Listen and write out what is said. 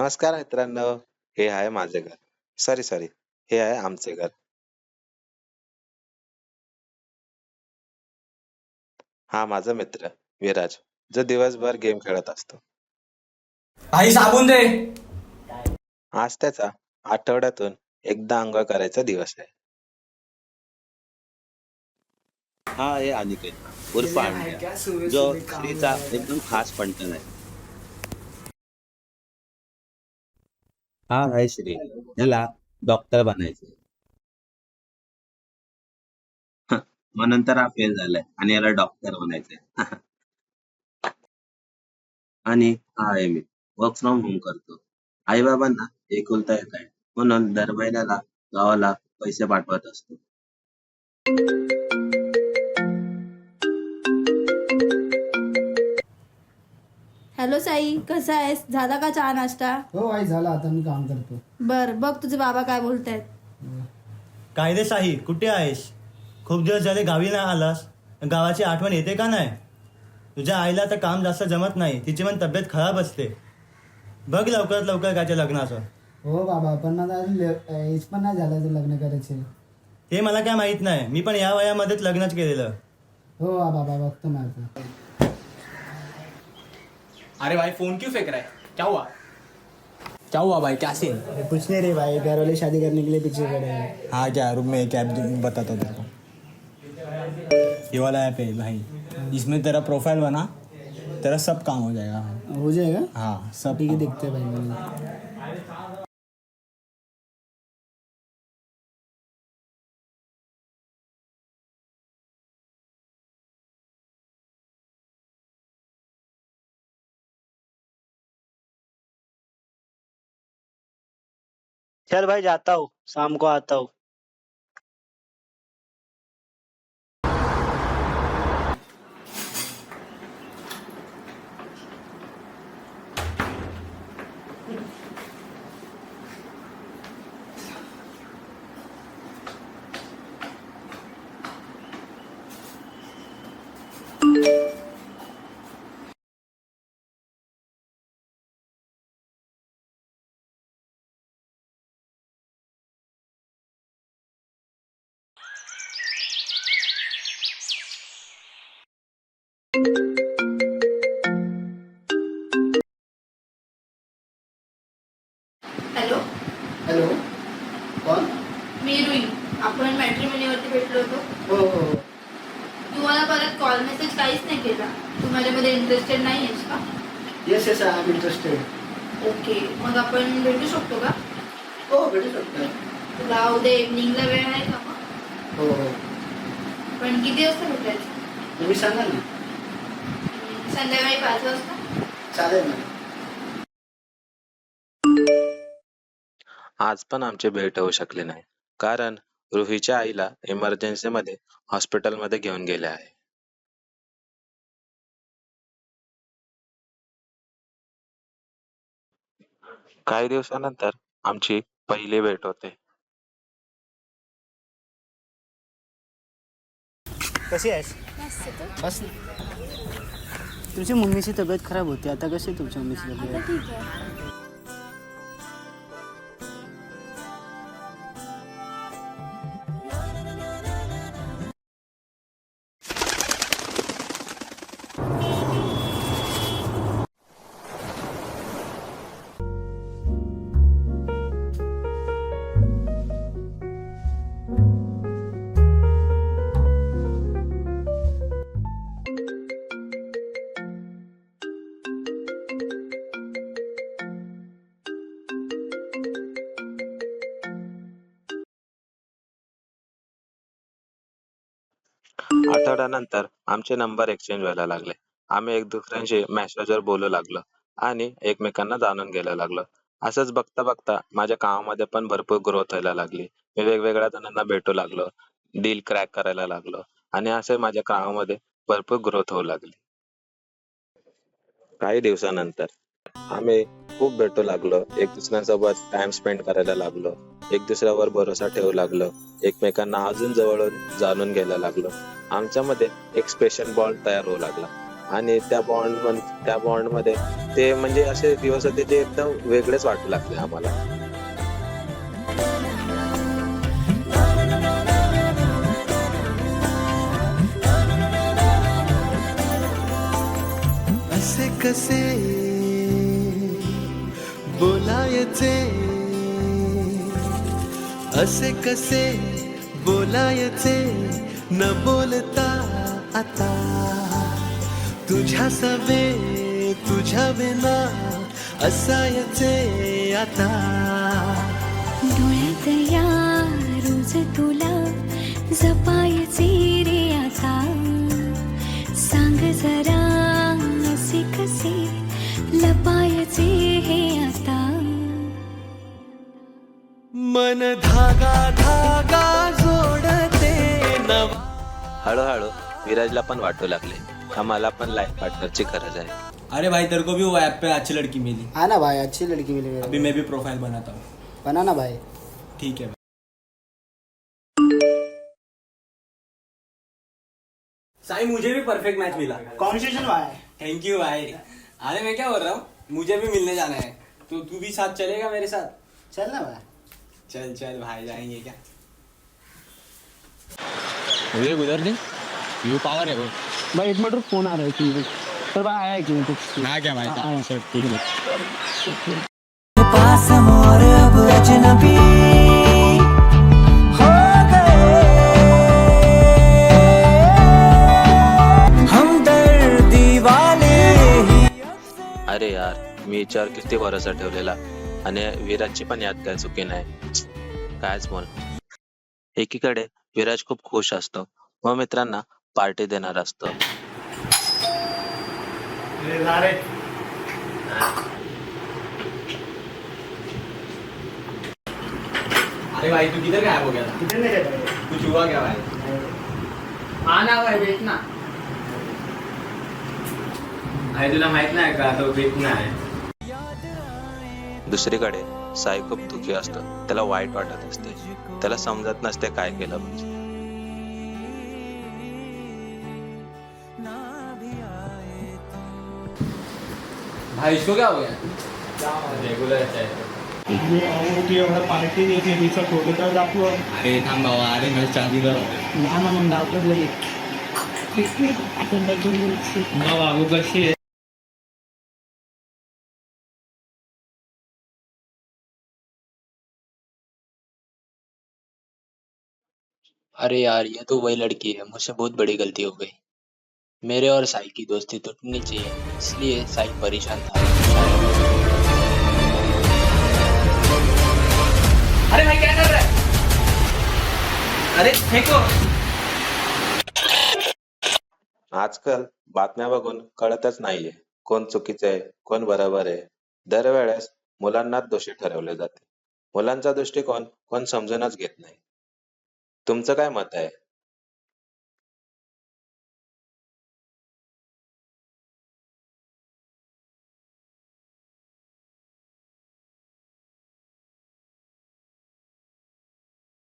नमस्कार मित्रांनो. हे आहे माझे घर. सॉरी, हे आहे आमचे घर. हा माझा मित्र विराज, जो दिवसभर गेम खेळत असतो. आई साबून दे. आज त्याचा आठवड्यातून एकदा अंघोळ करायचा दिवस आहे. हा आहे अनिकेत उर्फ अंड्या, जो श्रीचा एकदम खास पंटन आहे. हा आहे श्री, याला डॉक्टर बनायचे. मग नंतर हा फेल झालाय आणि याला डॉक्टर बनायचंय. आणि हा आहे मी, वर्क फ्रॉम होम करतो. आई बाबांना एकुलता एक आहे, म्हणून दर महिन्याला गावाला पैसे पाठवत असतो. हॅलो साई, कसा आहेस? झाला का चहा नाश्ता? हो आई झाला, आता मी काम करतो. बर, बघ तुझे बाबा काय बोलतायत. काय रे साई, कुठे आहेस? खूप दिवस झाले गावी नाही आलास. गावाची आठवण येते का नाही? तुझ्या आईला तर काम जास्त जमत नाही, तिची पण तब्येत खराब असते. बघ लवकरात लवकर कायच्या लग्नाचं. हो बाबा, पण माझा अजून एज पण नाही झालं तर लग्न करायचे. ते मला काय माहित नाही, मी पण या वयामध्येच लग्नच केलेलं. हो बाबा, बघतो मी आता. अरे भाई फोन क्यों फेंक रहा है? क्या हुआ भाई, क्या सीन? कुछ नहीं रे भाई, घर वाले शादी करने के लिए पीछे पड़े हैं. हाँ क्या, रुक मैं एक ऐप बताता हूँ तेरे को. ये वाला ऐप है भाई, इसमें तेरा प्रोफाइल बना, तेरा सब काम हो जाएगा. हो जाएगा. हाँ सब. ठीक है, देखते हैं भाई. मैंने चल भाई, जाता हूँ, शाम को आता हूँ. हॅलो, हॅलो, कोण? मी रुई. आपण मॅट्रिमोनीवरती भेटलो होतो. हो हो हो. तू मला परत कॉल मेसेज काहीच नाही केला. तू माझ्यामध्ये इंटरेस्टेड नाही आहेस का? Yes yes, I am interested. Okay, मग आपण भेटू शकतो का? हो, भेटू शकतो. तुला उद्या इव्हनिंगला वेळ आहे का मग? हो हो, पण किती वाजता भेटायचं? तुम्ही सांगा ना. संध्याकाळी 5 वाजता. चालेल ना. आज पण आमची भेट होऊ शकली नाही, कारण रुहीच्या आईला इमर्जन्सीमध्ये हॉस्पिटलमध्ये घेऊन गेले आहे. काही दिवसानंतर आमची पहिली भेट होते. कशी आहेस? बस. तुझी मम्मीची तब्येत खराब होती, आता कशी आहे तुमच्या मम्मीची तब्येत? ठीक आहे. आठवड्यानंतर आमचे नंबर एक्सचेंज व्हायला लागले. आम्ही एक दुसऱ्यांशी मेसेजवर बोलू लागलो आणि एकमेकांना जाणून घ्यायला लागलो. असंच बघता बघता माझ्या कामामध्ये पण भरपूर ग्रोथ व्हायला लागली. मी वेगवेगळ्या जणांना भेटू लागलो, डील क्रॅक करायला लागलो आणि असे माझ्या कामामध्ये भरपूर ग्रोथ होऊ लागली. काही दिवसानंतर आम्ही खूप भेटू लागलो, एक दुसऱ्यांसोबत टाइम स्पेंड करायला लागलो, एक दुसऱ्यावर भरोसा ठेवू लागलो, एकमेकांना अजून जवळून जाणून घ्यायला लागलो. आमच्यामध्ये एक स्पेशल बॉन्ड तयार होऊ लागला आणि त्या बॉन्ड मध्ये ते म्हणजे असे दिवस होते जे एकदम वेगळेच वाटू लागले आम्हाला. असे कसे बोलायचे, असे कसे बोलायचे न बोलता आता, तुझ्या सवे तुझ्या विना असायचे आता. डोळ्यात या रोज तुला जपायचे रे आता, सांग जरा असे कसे लपायचे हे आता. मन धागा धागा जोडते नवा. हळूहळू विराजला पण वाटू लागले का मला पण लाईफ पार्टनरची गरज आहे. अरे भाई तेरे को भी वो ऐप पे अच्छी लड़की मिली, हाँ ना भाई, अच्छी लड़की मिली मेरे अभी मैं भी प्रोफाइल बनाता हूँ. को. बना ना भाई. ठीक है. साई मुझे भी परफेक्ट मैच मिला. कॉन्वर्सेशन भाई. थैंक यू भाई. अरे मैं क्या बोल रहा हूँ, मुझे भी मिलने जाना है, तो तू भी साथ चलेगा मेरे साथ. चल ना भाई. चल चल भाई, जाएंगे क्या. मुझे गुजर नहीं यू पावर है वो. भाई एक मिनट फोन आ रहा है कि पर भाई आया कि ना क्या भाई. हाँ सर ठीक है. पास और अब अजनबी हो गए, हमदर्दी वाले ही. अरे यार, मी याच्यावर किती भरोसा ठेवलेला आणि विराजची पण याद काय चुकी नाही. कायच बोल. एकीकडे विराज खूप खुश असतो व मित्रांना पार्टी देणार असतो. अरे भाई तू किधर गायब हो गया था. किती नाही रे. कुछ हुआ क्या भाई. आना भाई, बैठना. अरे तुला माहित नाही का तो भेटून आहे. दुसरीकडे साई खूप दुखी असतो. त्याला वाईट वाटत असते. त्याला समजत नसते काय केलं पाहिजे. भाई इसको क्या हो गया. रेगुलर है. अरे थांब बाबा, अरे मैं चाबी दर बाबू कशी आहे. अरे यार, ये तो वही लड़की है, मुझसे बहुत बड़ी गलती हो गई. मेरे और साई की दोस्ती टूटनी चाहिए, इसलिए साई परेशान था. अरे भाई क्या कर रहा है. अरे फेंको. आजकाल बातम्या बघून कळतच नाहीये कोण चुकीचे आहे कोण बरोबर आहे. दरवेळेस मुलांनाच दोषी ठरवले जाते. मुलांचा दृष्टिकोन कोण समजूनच घेत नाही. तुमचं काय मत आहे?